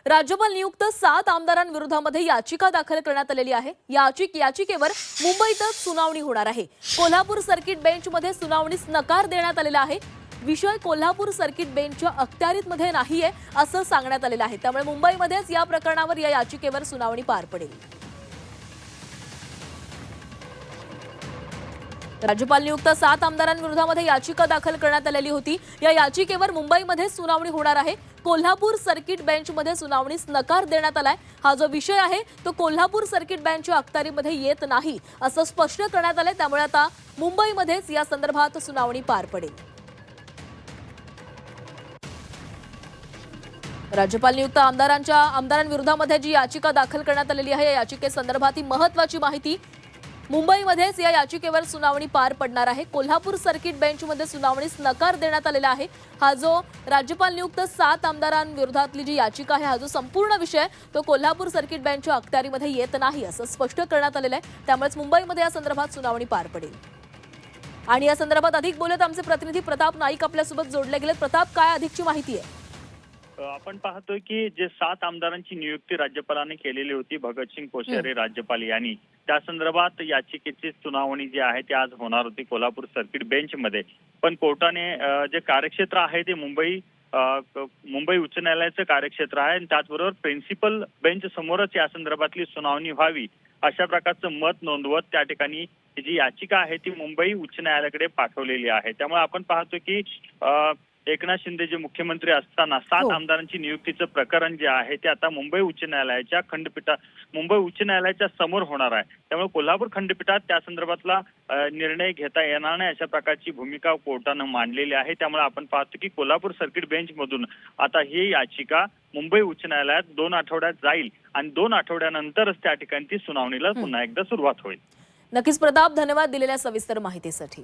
राज्यपाल नियुक्त 7 आमदारांविरोधामध्ये याचिका दाखल करण्यात आलेली आहे। याचिकेवर मुंबईतच सुनावणी होणार आहे। कोल्हापूर सर्किट बेंचमध्ये सुनावणीस नकार देण्यात आलेला आहे। विषय कोल्हापूर सर्किट बेंचच्या अखत्यारीमध्ये नाहीये असं सांगण्यात आलेलं आहे। त्यामुळे मुंबईमध्येच या प्रकरणावर या याचिकेवर सुनावणी पार पडेल। राज्यपाल नियुक्त 7 आमदारांविरोधामध्ये याचिका दाखल करण्यात आलेली होती। या याचिकेवर मुंबईमध्ये सुनावणी होणार आहे। कोल्हापूर सर्किट बेंचमध्ये सुनावणीस नकार देण्यात आलाय। हा जो विषय आहे तो कोल्हापूर सर्किट बेंचच्या अखत्यारीमध्ये येत नाही असं स्पष्ट करण्यात आलंय। त्यामुळे आता मुंबईमध्येच या संदर्भात सुनावणी पार पडेल। राज्यपाल नियुक्त आमदारांविरोधामध्ये जी याचिका दाखल करण्यात आलेली आहे या याचिकेसंदर्भात ही महत्त्वाची माहिती। मुंबईमध्येच या याचिकेवर सुनावणी पार पडणार आहे। कोल्हापूर सर्किट बेंचमध्ये सुनावणीस नकार देण्यात आलेला आहे। हा जो राज्यपाल नियुक्त 7 आमदारांविरोधातली जी याचिका आहे हा जो संपूर्ण विषय तो कोल्हापूर सर्किट बेंचच्या अखत्यारीमध्ये येत नाही असं स्पष्ट करण्यात आलेलं आहे। त्यामुळेच मुंबईमध्ये या संदर्भात सुनावणी पार पडेल। आणि या संदर्भात अधिक बोलत आमचे प्रतिनिधी प्रताप नाईक आपल्यासोबत जोडले गेले। प्रताप, काय अधिकची माहिती आहे? आपण पाहतोय की जे 7 आमदारांची नियुक्ती राज्यपालांनी केलेली होती, भगतसिंग कोश्यारी राज्यपाल यांनी, त्या संदर्भात याचिकेची सुनावणी जी आहे ती आज होणार होती कोल्हापूर सर्किट बेंचमध्ये। पण कोर्टाने जे कार्यक्षेत्र आहे ते मुंबई उच्च न्यायालयाचं कार्यक्षेत्र आहे आणि त्याचबरोबर प्रिन्सिपल बेंच समोरच या संदर्भातली सुनावणी व्हावी अशा प्रकारचं मत नोंदवत त्या ठिकाणी जी याचिका आहे ती मुंबई उच्च न्यायालयाकडे पाठवलेली आहे। त्यामुळे आपण पाहतो की एकनाथ शिंदे जे मुख्यमंत्री असताना 7 आमदारांची नियुक्तीचं प्रकरण जे आहे ते आता मुंबई उच्च न्यायालयाच्या समोर होणार आहे। त्यामुळे कोल्हापूर खंडपीठात त्या संदर्भातला निर्णय घेता येणार नाही अशा प्रकारची भूमिका कोर्टानं मांडलेली आहे। त्यामुळे आपण पाहतो की कोल्हापूर सर्किट बेंच मधून आता ही याचिका मुंबई उच्च न्यायालयात 2 आठवड्यात जाईल आणि 2 आठवड्यानंतरच त्या ठिकाणी ती सुनावणीला पुन्हा एकदा सुरुवात होईल। नक्कीच प्रताप, धन्यवाद दिलेल्या सविस्तर माहितीसाठी।